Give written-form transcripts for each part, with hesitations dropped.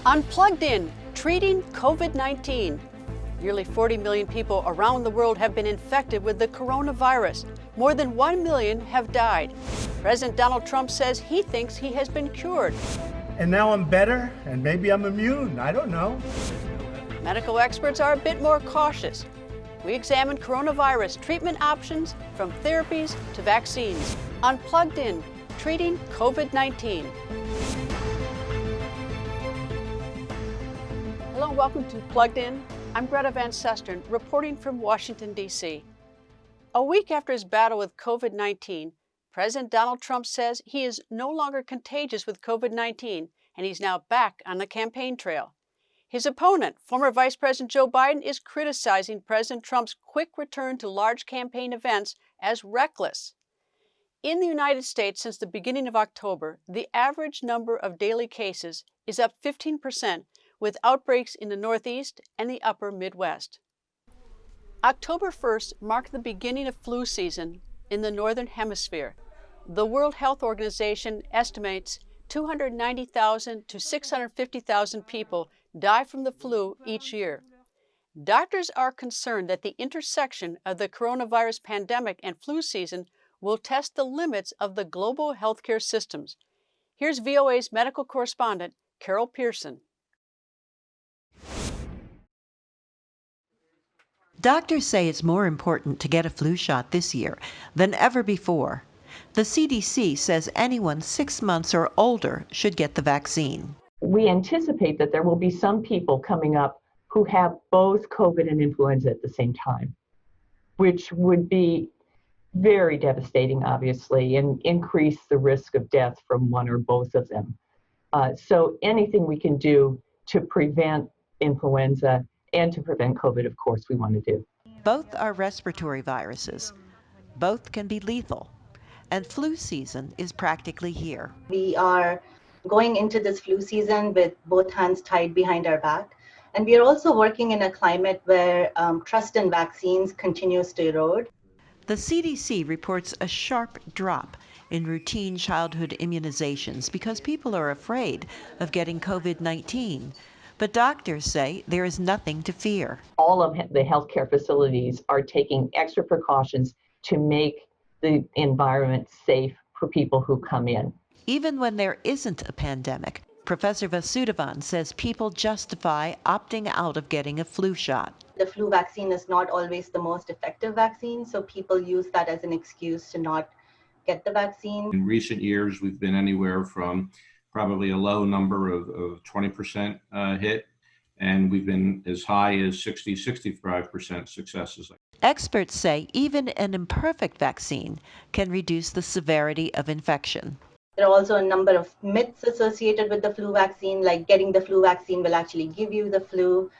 Unplugged in, treating COVID-19. Nearly 40 million people around the world have been infected with the coronavirus. More than 1 million have died. President Donald Trump says he thinks he has been cured. And now I'm better, and maybe I'm immune, I don't know. Medical experts are a bit more cautious. We examine coronavirus treatment options from therapies to vaccines. Unplugged in, treating COVID-19. Hello and welcome to Plugged In. I'm Greta Van Susteren, reporting from Washington, D.C. A week after his battle with COVID-19, President Donald Trump says he is no longer contagious with COVID-19, and he's now back on the campaign trail. His opponent, former Vice President Joe Biden, is criticizing President Trump's quick return to large campaign events as reckless. In the United States, since the beginning of October, the average number of daily cases is up 15%, with outbreaks in the Northeast and the upper Midwest. October 1st marked the beginning of flu season in the Northern Hemisphere. The World Health Organization estimates 290,000 to 650,000 people die from the flu each year. Doctors are concerned that the intersection of the coronavirus pandemic and flu season will test the limits of the global healthcare systems. Here's VOA's medical correspondent, Carol Pearson. Doctors say it's more important to get a flu shot this year than ever before. The CDC says anyone 6 months or older should get the vaccine. We anticipate that there will be some people coming up who have both COVID and influenza at the same time, which would be very devastating, obviously, and increase the risk of death from one or both of them. So anything we can do to prevent influenza and to prevent COVID, of course, we want to do. Both are respiratory viruses. Both can be lethal. And flu season is practically here. We are going into this flu season with both hands tied behind our back. And we are also working in a climate where trust in vaccines continues to erode. The CDC reports a sharp drop in routine childhood immunizations because people are afraid of getting COVID-19. But doctors say there is nothing to fear. All of the healthcare facilities are taking extra precautions to make the environment safe for people who come in. Even when there isn't a pandemic, Professor Van Susteren says people justify opting out of getting a flu shot. The flu vaccine is not always the most effective vaccine, so people use that as an excuse to not get the vaccine. In recent years, we've been anywhere from probably a low number of 20% hit, and we've been as high as 65% successes. Experts say even an imperfect vaccine can reduce the severity of infection. There are also a number of myths associated with the flu vaccine, like getting the flu vaccine will actually give you the flu,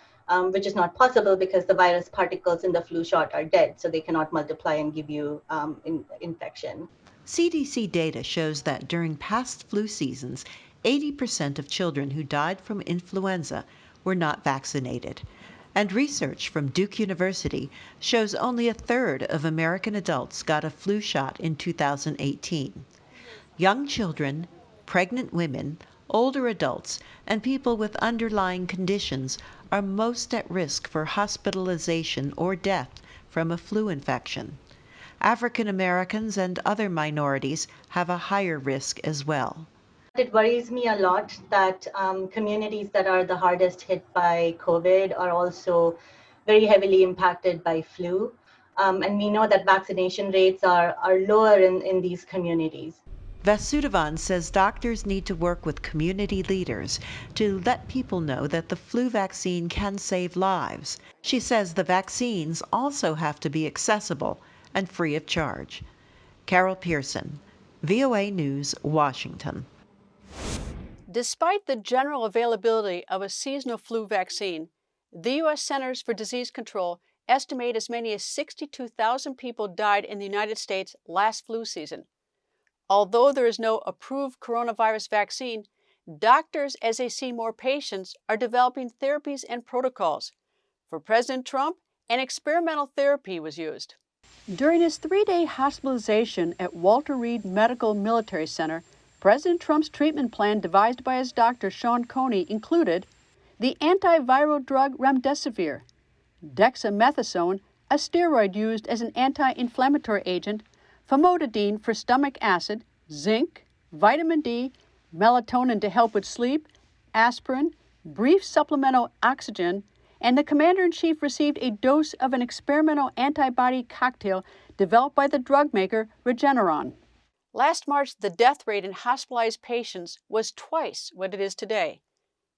which is not possible because the virus particles in the flu shot are dead, so they cannot multiply and give you infection. CDC data shows that during past flu seasons, 80% of children who died from influenza were not vaccinated. And research from Duke University shows only a third of American adults got a flu shot in 2018. Young children, pregnant women, older adults, and people with underlying conditions are most at risk for hospitalization or death from a flu infection. African Americans and other minorities have a higher risk as well. It worries me a lot that communities that are the hardest hit by COVID are also very heavily impacted by flu. And we know that vaccination rates are lower in these communities. Van Susteren says doctors need to work with community leaders to let people know that the flu vaccine can save lives. She says the vaccines also have to be accessible and free of charge. Carol Pearson, VOA News, Washington. Despite the general availability of a seasonal flu vaccine, the U.S. Centers for Disease Control estimate as many as 62,000 people died in the United States last flu season. Although there is no approved coronavirus vaccine, doctors, as they see more patients, are developing therapies and protocols. For President Trump, an experimental therapy was used. During his 3-day hospitalization at Walter Reed Medical Military Center, President Trump's treatment plan devised by his doctor, Sean Coney, included the antiviral drug remdesivir, dexamethasone, a steroid used as an anti-inflammatory agent, famotidine for stomach acid, zinc, vitamin D, melatonin to help with sleep, aspirin, brief supplemental oxygen, and the commander-in-chief received a dose of an experimental antibody cocktail developed by the drug maker Regeneron. Last March, the death rate in hospitalized patients was twice what it is today.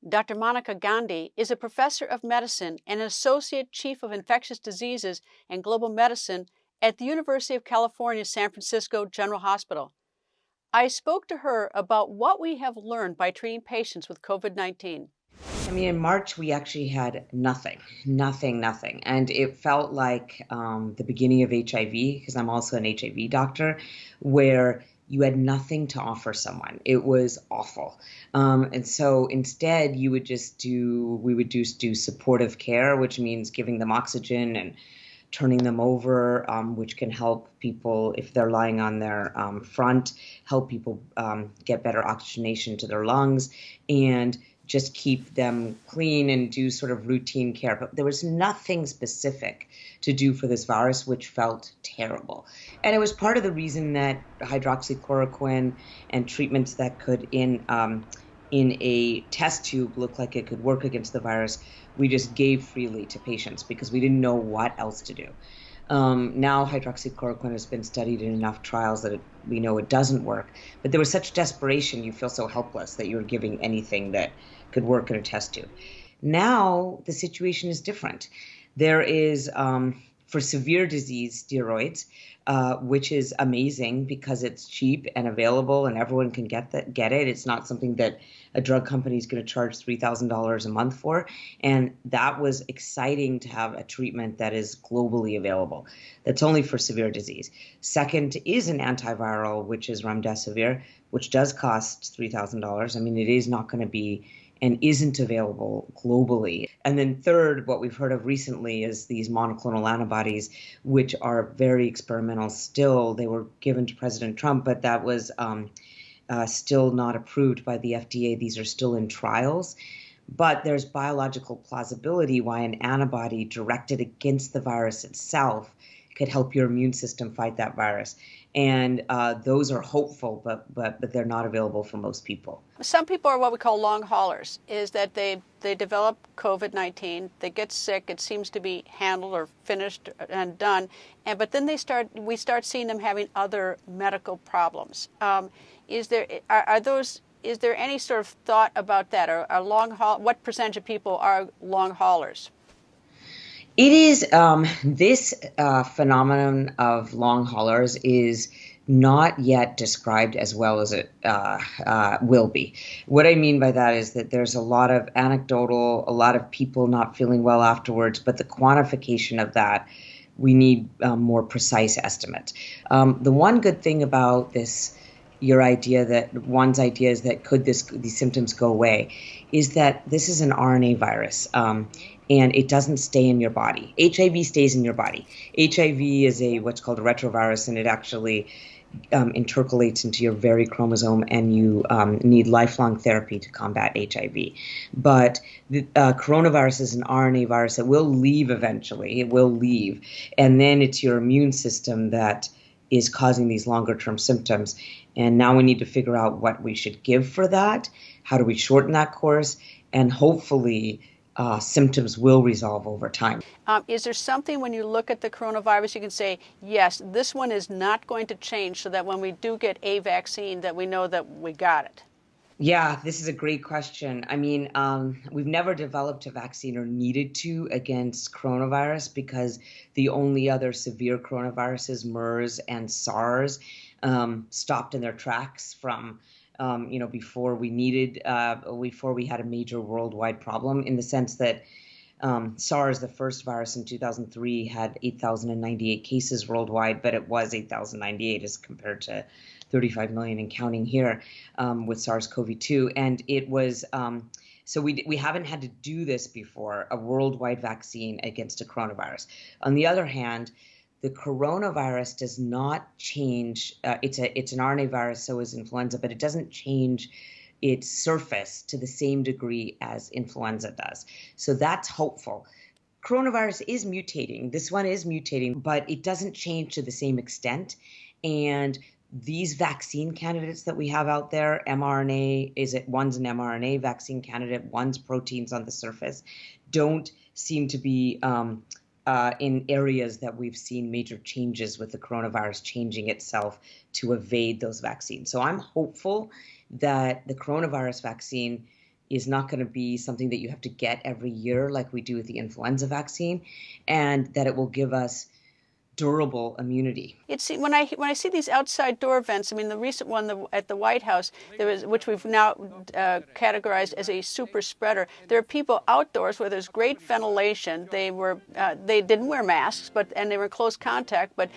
Dr. Monica Gandhi is a professor of medicine and an associate chief of infectious diseases and global medicine at the University of California, San Francisco General Hospital. I spoke to her about what we have learned by treating patients with COVID-19. I mean, in March, we actually had nothing. And it felt like the beginning of HIV, because I'm also an HIV doctor, where you had nothing to offer someone. It was awful. And so instead, we would just do supportive care, which means giving them oxygen and turning them over, which can help people if they're lying on their front, help people get better oxygenation to their lungs, and just keep them clean and do sort of routine care. But there was nothing specific to do for this virus, which felt terrible. And it was part of the reason that hydroxychloroquine and treatments that could in a test tube look like it could work against the virus, we just gave freely to patients because we didn't know what else to do. Now hydroxychloroquine has been studied in enough trials that we know it doesn't work. But there was such desperation, you feel so helpless that you're giving anything that could work in a test tube. Now the situation is different. There is, for severe disease, steroids, which is amazing because it's cheap and available and everyone can get it. It's not something that a drug company is going to charge $3,000 a month for. And that was exciting to have a treatment that is globally available. That's only for severe disease. Second is an antiviral, which is remdesivir, which does cost $3,000. I mean, it is not going to be and isn't available globally. And then third, what we've heard of recently is these monoclonal antibodies, which are very experimental still. They were given to President Trump, but that was still not approved by the FDA. These are still in trials. But there's biological plausibility why an antibody directed against the virus itself could help your immune system fight that virus. And those are hopeful, but they're not available for most people. Some people are what we call long haulers, is that they develop COVID-19, they get sick, it seems to be handled or finished and done, but then we start seeing them having other medical problems. Is there any sort of thought about that? What percentage of people are long haulers? It is this phenomenon of long haulers is not yet described as well as it will be. What I mean by that is that there's a lot of anecdotal, a lot of people not feeling well afterwards, but the quantification of that, we need more precise estimates. The one good thing about this, one's idea is that could these symptoms go away, is that this is an RNA virus. And it doesn't stay in your body. HIV stays in your body. HIV is what's called a retrovirus, and it actually intercalates into your very chromosome, and you need lifelong therapy to combat HIV. But the coronavirus is an RNA virus that will leave eventually. It will leave. And then it's your immune system that is causing these longer-term symptoms. And now we need to figure out what we should give for that. How do we shorten that course? And hopefully symptoms will resolve over time. Is there something when you look at the coronavirus you can say, yes, this one is not going to change, so that when we do get a vaccine that we know that we got it? Yeah, this is a great question. I mean, we've never developed a vaccine or needed to against coronavirus because the only other severe coronaviruses, MERS and SARS, stopped in their tracks from before we had a major worldwide problem, in the sense that SARS, the first virus in 2003, had 8,098 cases worldwide, but it was 8,098 as compared to 35 million and counting here with SARS-CoV-2. And it was, so we haven't had to do this before, a worldwide vaccine against a coronavirus. On the other hand, the coronavirus does not change. It's an RNA virus, so is influenza, but it doesn't change its surface to the same degree as influenza does. So that's hopeful. Coronavirus is mutating. This one is mutating, but it doesn't change to the same extent. And these vaccine candidates that we have out there, mRNA, one's an mRNA vaccine candidate, one's proteins on the surface, don't seem to be in areas that we've seen major changes with the coronavirus changing itself to evade those vaccines. So I'm hopeful that the coronavirus vaccine is not going to be something that you have to get every year like we do with the influenza vaccine, and that it will give us durable immunity. It's when I see these outside door events. I mean, the recent one at the White House, which we've now categorized as a super spreader. There are people outdoors where there's great ventilation. They didn't wear masks, and they were in close contact, but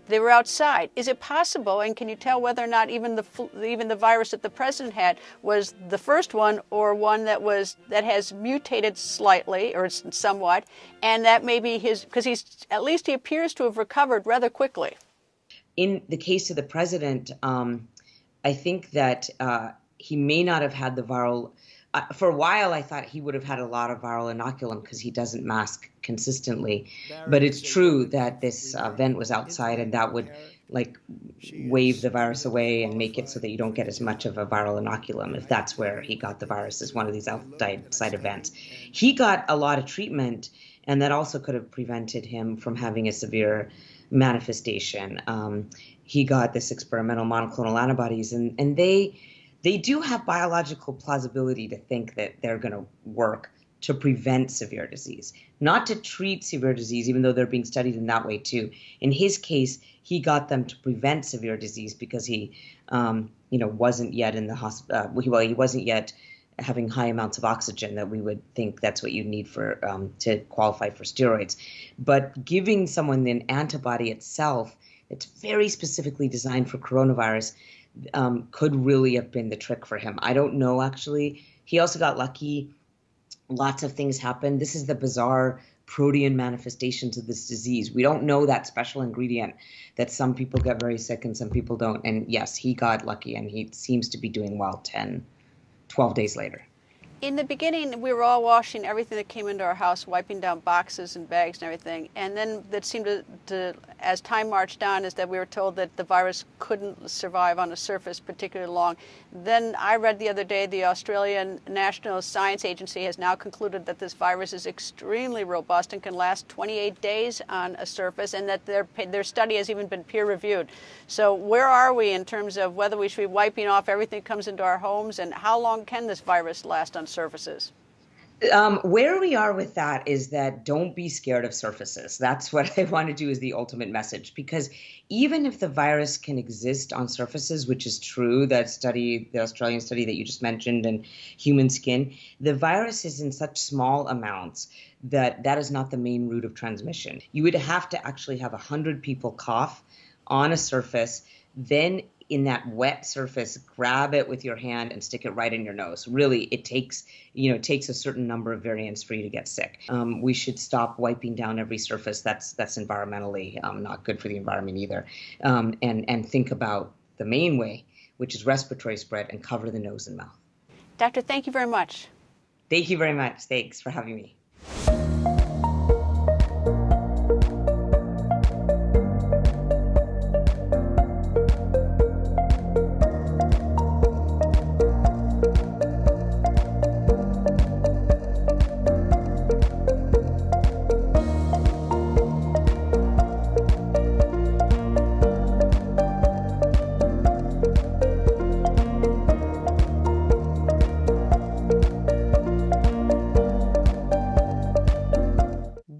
they were outside. Is it possible? And can you tell whether or not even the virus that the president had was the first one, or one that has mutated slightly or somewhat, and that may be his, because he appears to have recovered rather quickly. In the case of the president, I think that he may not have had the viral. For a while, I thought he would have had a lot of viral inoculum because he doesn't mask consistently. But it's true that this vent was outside, and that would wave the virus away and make it so that you don't get as much of a viral inoculum if that's where he got the virus, is one of these outside events. He got a lot of treatment, and that also could have prevented him from having a severe manifestation. He got this experimental monoclonal antibodies, and they do have biological plausibility to think that they're going to work to prevent severe disease, not to treat severe disease, even though they're being studied in that way too. In his case, he got them to prevent severe disease because he, wasn't yet in the hospital. He wasn't yet having high amounts of oxygen that we would think that's what you need for to qualify for steroids. But giving someone an antibody itself that's very specifically designed for coronavirus could really have been the trick for him. I don't know, actually. He also got lucky. Lots of things happened. This is the bizarre protein manifestations of this disease. We don't know that special ingredient that some people get very sick and some people don't. And yes, he got lucky, and he seems to be doing well 12 days later. In the beginning, we were all washing everything that came into our house, wiping down boxes and bags and everything. And then that seemed to as time marched on, is that we were told that the virus couldn't survive on a surface particularly long. Then I read the other day the Australian National Science Agency has now concluded that this virus is extremely robust and can last 28 days on a surface, and that their study has even been peer-reviewed. So where are we in terms of whether we should be wiping off everything that comes into our homes, and how long can this virus last on surfaces? Where we are with that is that don't be scared of surfaces. That's what I want to do, is the ultimate message, because even if the virus can exist on surfaces, which is true, the Australian study that you just mentioned, and human skin, the virus is in such small amounts that is not the main route of transmission. You would have to actually have 100 people cough on a surface, then in that wet surface, grab it with your hand and stick it right in your nose. Really, it takes a certain number of variants for you to get sick. We should stop wiping down every surface. That's environmentally not good for the environment either. And think about the main way, which is respiratory spread, and cover the nose and mouth. Doctor, thank you very much. Thank you very much. Thanks for having me.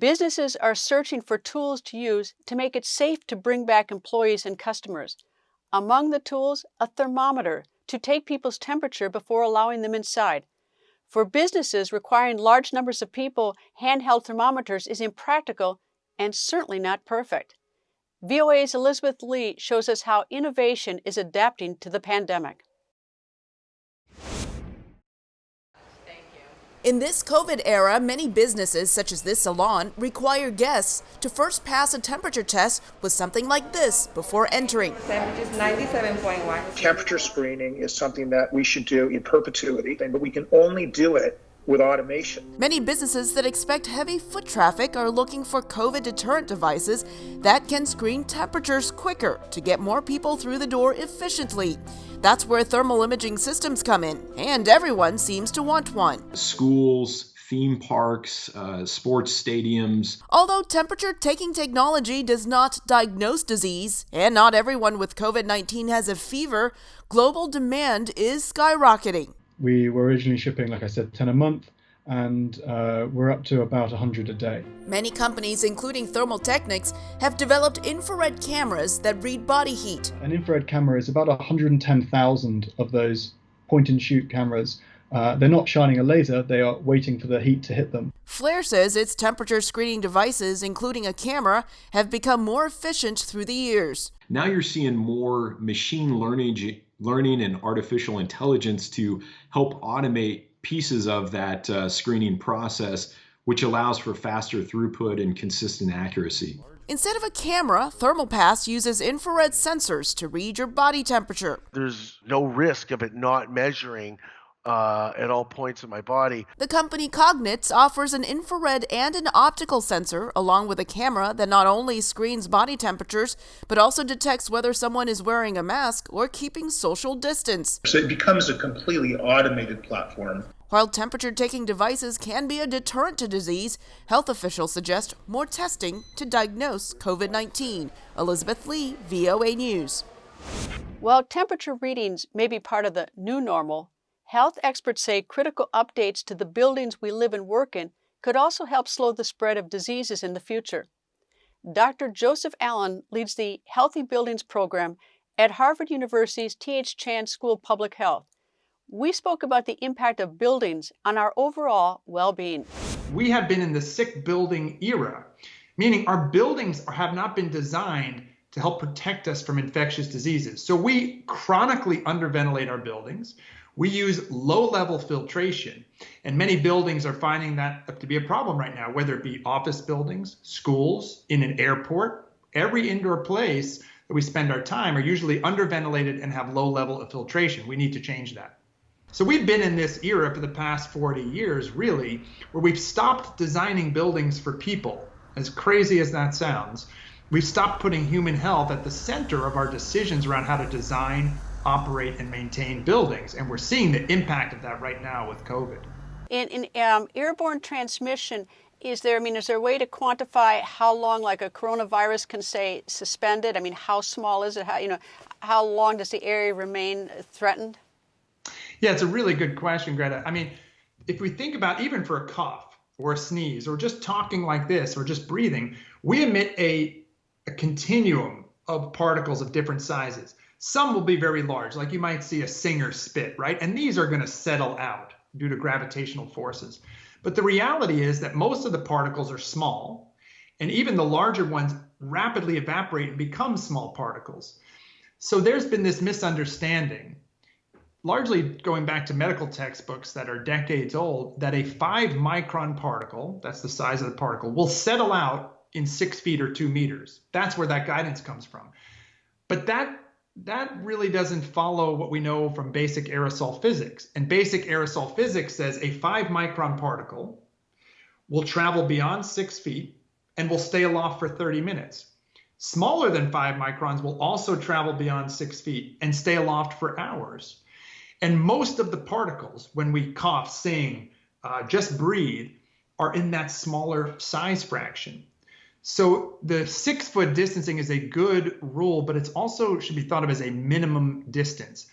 Businesses are searching for tools to use to make it safe to bring back employees and customers. Among the tools, a thermometer to take people's temperature before allowing them inside. For businesses requiring large numbers of people, handheld thermometers is impractical and certainly not perfect. VOA's Elizabeth Lee shows us how innovation is adapting to the pandemic. In this COVID era, many businesses, such as this salon, require guests to first pass a temperature test with something like this before entering. Temperature is 97.1. Temperature screening is something that we should do in perpetuity, but we can only do it with automation. Many businesses that expect heavy foot traffic are looking for COVID deterrent devices that can screen temperatures quicker to get more people through the door efficiently. That's where thermal imaging systems come in, and everyone seems to want one. Schools, theme parks, sports stadiums. Although temperature-taking technology does not diagnose disease, and not everyone with COVID-19 has a fever, global demand is skyrocketing. We were originally shipping, like I said, 10 a month, and we're up to about 100 a day. Many companies, including Thermal Technics, have developed infrared cameras that read body heat. An infrared camera is about 110,000 of those point-and-shoot cameras. They're not shining a laser, they are waiting for the heat to hit them. Flair says its temperature screening devices, including a camera, have become more efficient through the years. Now you're seeing more machine learning and artificial intelligence to help automate pieces of that screening process, which allows for faster throughput and consistent accuracy. Instead of a camera, ThermalPass uses infrared sensors to read your body temperature. There's no risk of it not measuring at all points in my body. The company Cognits offers an infrared and an optical sensor, along with a camera that not only screens body temperatures, but also detects whether someone is wearing a mask or keeping social distance. So it becomes a completely automated platform. While temperature-taking devices can be a deterrent to disease, health officials suggest more testing to diagnose COVID-19. Elizabeth Lee, VOA News. While temperature readings may be part of the new normal, health experts say critical updates to the buildings we live and work in could also help slow the spread of diseases in the future. Dr. Joseph Allen leads the Healthy Buildings program at Harvard University's T.H. Chan School of Public Health. We spoke about the impact of buildings on our overall well-being. We have been in the sick building era, meaning our buildings have not been designed to help protect us from infectious diseases. So we chronically underventilate our buildings. We use low-level filtration, and many buildings are finding that to be a problem right now, whether it be office buildings, schools, in an airport. Every indoor place that we spend our time are usually underventilated and have low level of filtration. We need to change that. So we've been in this era for the past 40 years, really, where we've stopped designing buildings for people. As crazy as that sounds, we've stopped putting human health at the center of our decisions around how to design, operate, and maintain buildings. And we're seeing the impact of that right now with COVID. In airborne transmission, is there a way to quantify how long, like a coronavirus can stay suspended? I mean, how small is it? How long does the area remain threatened? Yeah, it's a really good question, Greta. I mean, if we think about even for a cough or a sneeze or just talking like this or just breathing, we emit a continuum of particles of different sizes. Some will be very large, like you might see a singer spit, right? And these are going to settle out due to gravitational forces. But the reality is that most of the particles are small, and even the larger ones rapidly evaporate and become small particles. So there's been this misunderstanding, largely going back to medical textbooks that are decades old, that a 5-micron particle, that's the size of the particle, will settle out in 6 feet or 2 meters. That's where that guidance comes from. But that really doesn't follow what we know from basic aerosol physics. And basic aerosol physics says a 5-micron particle will travel beyond 6 feet and will stay aloft for 30 minutes. Smaller than 5 microns will also travel beyond 6 feet and stay aloft for hours. And most of the particles, when we cough, sing, just breathe, are in that smaller size fraction. So the 6-foot distancing is a good rule, but it's also should be thought of as a minimum distance.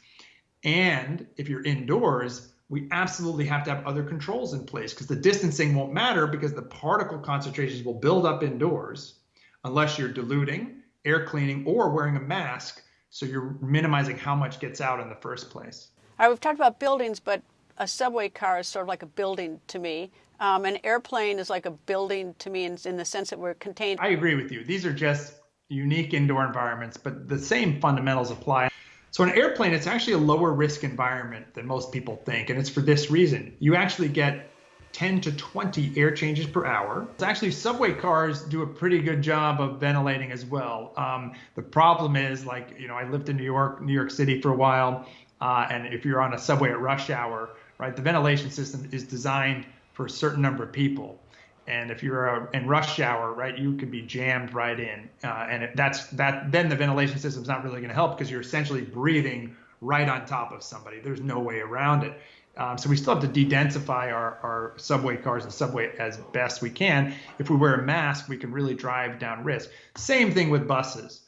And if you're indoors, we absolutely have to have other controls in place because the distancing won't matter because the particle concentrations will build up indoors unless you're diluting, air cleaning, or wearing a mask. So you're minimizing how much gets out in the first place. All right, we've talked about buildings, but a subway car is sort of like a building to me. An airplane is like a building to me in the sense that we're contained. I agree with you. These are just unique indoor environments, but the same fundamentals apply. So an airplane, it's actually a lower risk environment than most people think, and it's for this reason. You actually get 10 to 20 air changes per hour. Actually, subway cars do a pretty good job of ventilating as well. The problem is, like, I lived in New York City for a while, and if you're on a subway at rush hour, right, the ventilation system is designed for a certain number of people. And if you're in rush hour, right, you could be jammed right in. Then the ventilation system's not really going to help because you're essentially breathing right on top of somebody. There's no way around it. So we still have to de-densify our subway cars and subway as best we can. If we wear a mask, we can really drive down risk. Same thing with buses.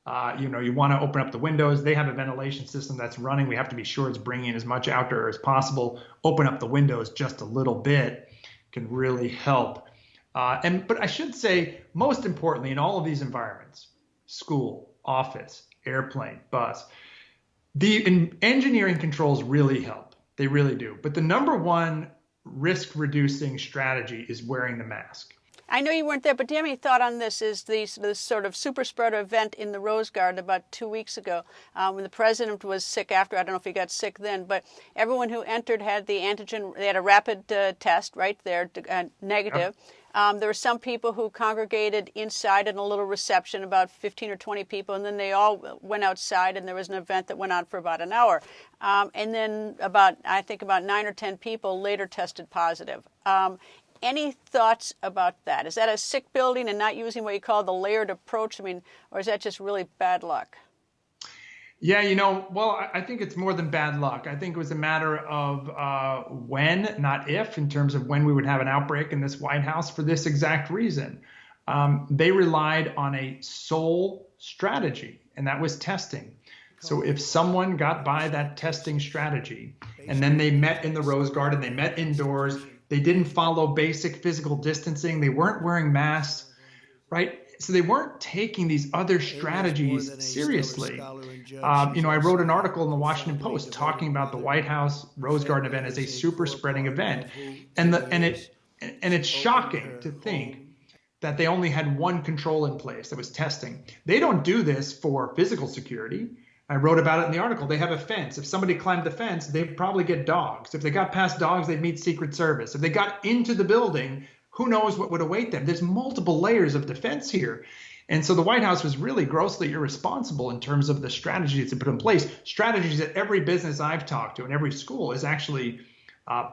You want to open up the windows. They have a ventilation system that's running. We have to be sure it's bringing in as much outdoor as possible. Open up the windows just a little bit can really help. But I should say, most importantly, in all of these environments, school, office, airplane, bus, the engineering controls really help. They really do. But the number one risk-reducing strategy is wearing the mask. I know you weren't there, but do you have any thought on this? Is this sort of super spreader event in the Rose Garden about 2 weeks ago when the president was sick after, I don't know if he got sick then, but everyone who entered had the antigen, they had a rapid test right there, negative. Yep. There were some people who congregated inside in a little reception, about 15 or 20 people, and then they all went outside, and there was an event that went on for about an hour. And then about 9 or 10 people later tested positive. Any thoughts about that? Is that a sick building and not using what you call the layered approach? I mean, or is that just really bad luck? Yeah, I think it's more than bad luck. I think it was a matter of when, not if, in terms of when we would have an outbreak in this White House for this exact reason. They relied on a sole strategy, and that was testing. So if someone got by that testing strategy, and then they met in the Rose Garden, they met indoors, they didn't follow basic physical distancing, they weren't wearing masks, right? So they weren't taking these other strategies seriously. I wrote an article in the Washington Post talking about the White House Rose Garden event as a super spreading event. And it's shocking to think that they only had one control in place, that was testing. They don't do this for physical security. I wrote about it in the article. They have a fence. If somebody climbed the fence, they'd probably get dogs. If they got past dogs, they'd meet Secret Service. If they got into the building, who knows what would await them? There's multiple layers of defense here. And so the White House was really grossly irresponsible in terms of the strategies that put in place, strategies that every business I've talked to and every school is actually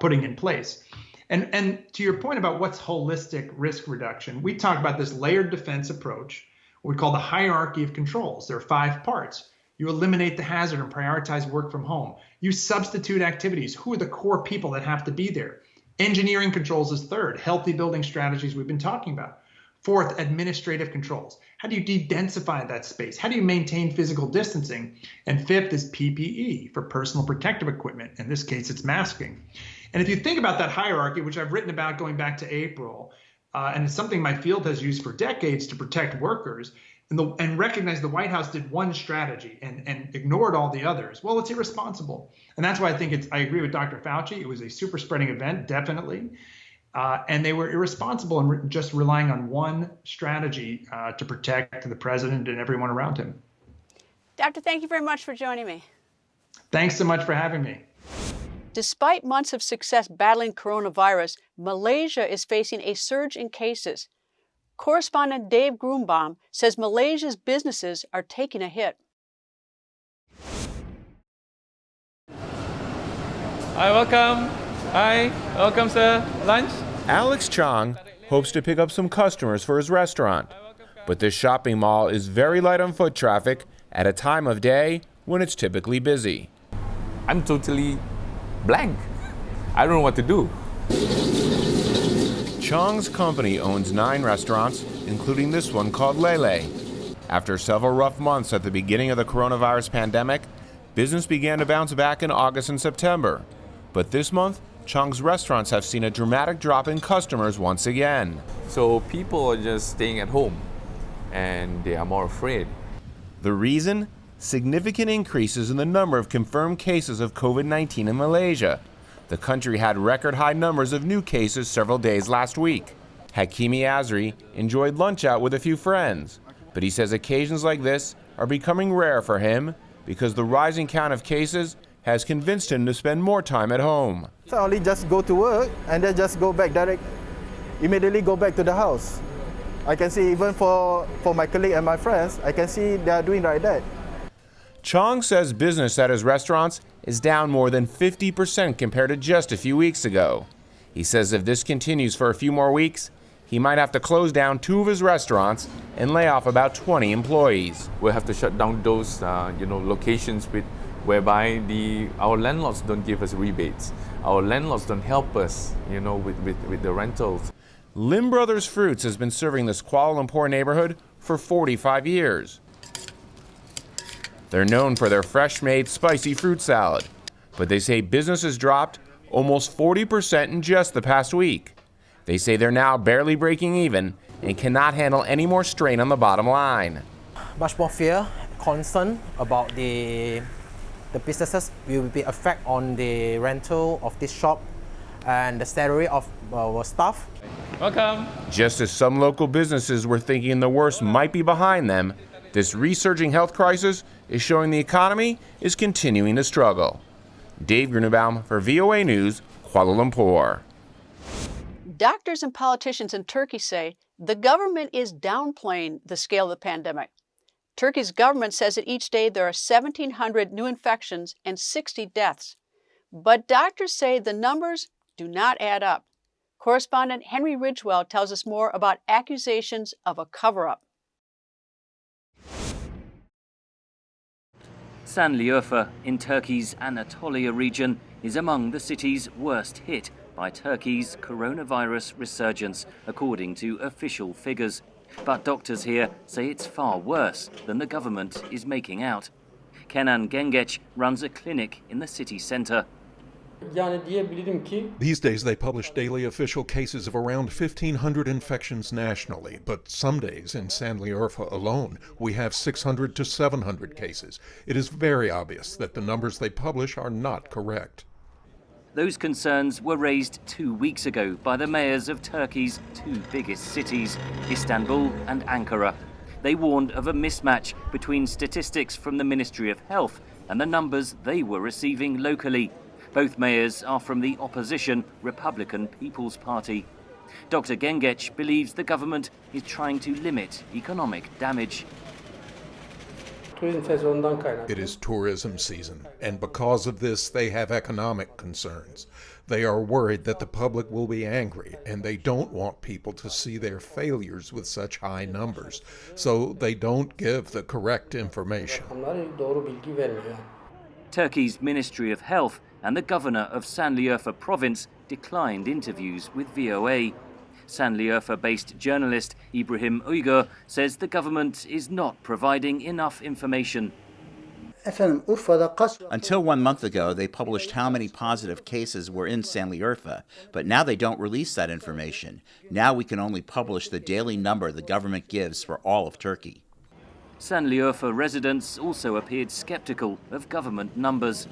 putting in place. And to your point about what's holistic risk reduction, we talk about this layered defense approach, what we call the hierarchy of controls. There are 5 parts. You eliminate the hazard and prioritize work from home. You substitute activities. Who are the core people that have to be there? Engineering controls is 3rd, healthy building strategies we've been talking about. 4th, administrative controls. How do you de-densify that space? How do you maintain physical distancing? And 5th is PPE, for personal protective equipment. In this case, it's masking. And if you think about that hierarchy, which I've written about going back to April, and it's something my field has used for decades to protect workers, and recognize the White House did one strategy and ignored all the others, well, it's irresponsible. And that's why I agree with Dr. Fauci. It was a super spreading event, definitely. And they were irresponsible in just relying on one strategy to protect the president and everyone around him. Doctor, thank you very much for joining me. Thanks so much for having me. Despite months of success battling coronavirus, Malaysia is facing a surge in cases. Correspondent Dave Grunbaum says Malaysia's businesses are taking a hit. Hi, welcome. Hi, welcome, sir. Lunch? Alex Chong hopes to pick up some customers for his restaurant. But this shopping mall is very light on foot traffic at a time of day when it's typically busy. I'm totally blank. I don't know what to do. Chong's company owns 9 restaurants, including this one called Lele. After several rough months at the beginning of the coronavirus pandemic, business began to bounce back in August and September. But this month, Chong's restaurants have seen a dramatic drop in customers once again. So people are just staying at home and they are more afraid. The reason? Significant increases in the number of confirmed cases of COVID-19 in Malaysia. The country had record high numbers of new cases several days last week. Hakimi Azri enjoyed lunch out with a few friends, but he says occasions like this are becoming rare for him because the rising count of cases has convinced him to spend more time at home. So I only just go to work and then just go back immediately go back to the house. I can see even for my colleague and my friends, I can see they are doing like that. Chong says business at his restaurants is down more than 50% compared to just a few weeks ago. He says if this continues for a few more weeks, he might have to close down 2 of his restaurants and lay off about 20 employees. We'll have to shut down those locations whereby our landlords don't give us rebates. Our landlords don't help us with the rentals. Lim Brothers Fruits has been serving this Kuala Lumpur neighborhood for 45 years. They're known for their fresh-made spicy fruit salad, but they say business has dropped almost 40% in just the past week. They say they're now barely breaking even and cannot handle any more strain on the bottom line. Much more fear, concern about the businesses will be affect on the rental of this shop and the salary of our staff. Welcome. Just as some local businesses were thinking the worst might be behind them, this resurging health crisis is showing the economy is continuing to struggle. Dave Grunebaum for VOA News, Kuala Lumpur. Doctors and politicians in Turkey say the government is downplaying the scale of the pandemic. Turkey's government says that each day there are 1,700 new infections and 60 deaths. But doctors say the numbers do not add up. Correspondent Henry Ridgewell tells us more about accusations of a cover-up. Şanlıurfa in Turkey's Anatolia region is among the cities worst hit by Turkey's coronavirus resurgence, according to official figures. But doctors here say it's far worse than the government is making out. Kenan Gengeç runs a clinic in the city centre. These days they publish daily official cases of around 1,500 infections nationally, but some days in Şanlıurfa alone we have 600 to 700 cases. It is very obvious that the numbers they publish are not correct. Those concerns were raised 2 weeks ago by the mayors of Turkey's 2 biggest cities, Istanbul and Ankara. They warned of a mismatch between statistics from the Ministry of Health and the numbers they were receiving locally. Both mayors are from the opposition Republican People's Party. Dr. Gengeç believes the government is trying to limit economic damage. It is tourism season, and because of this they have economic concerns. They are worried that the public will be angry, and they don't want people to see their failures with such high numbers, so they don't give the correct information. Turkey's Ministry of Health and the governor of Şanlıurfa province declined interviews with VOA. Şanlıurfa-based journalist Ibrahim Uygur says the government is not providing enough information. Until 1 month ago, they published how many positive cases were in Şanlıurfa, but now they don't release that information. Now we can only publish the daily number the government gives for all of Turkey. Şanlıurfa residents also appeared skeptical of government numbers.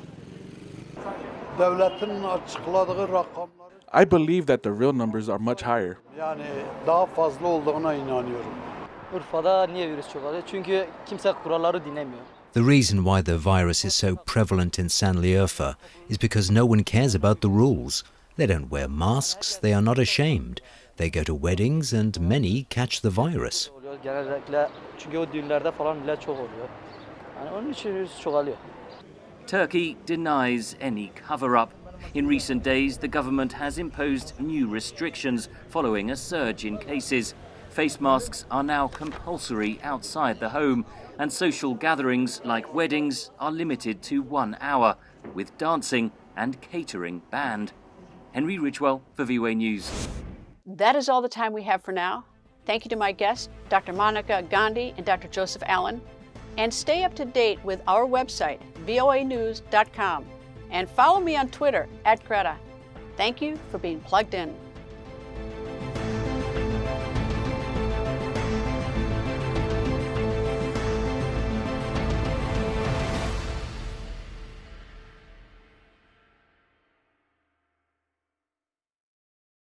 I believe that the real numbers are much higher. The reason why the virus is so prevalent in Şanlıurfa is because no one cares about the rules. They don't wear masks, they are not ashamed. They go to weddings and many catch the virus. Turkey denies any cover-up. In recent days, the government has imposed new restrictions following a surge in cases. Face masks are now compulsory outside the home, and social gatherings like weddings are limited to 1 hour, with dancing and catering banned. Henry Ridgewell for VOA News. That is all the time we have for now. Thank you to my guests, Dr. Monica Gandhi and Dr. Joseph Allen. And stay up to date with our website, voanews.com. And follow me on Twitter @Greta. Thank you for being plugged in.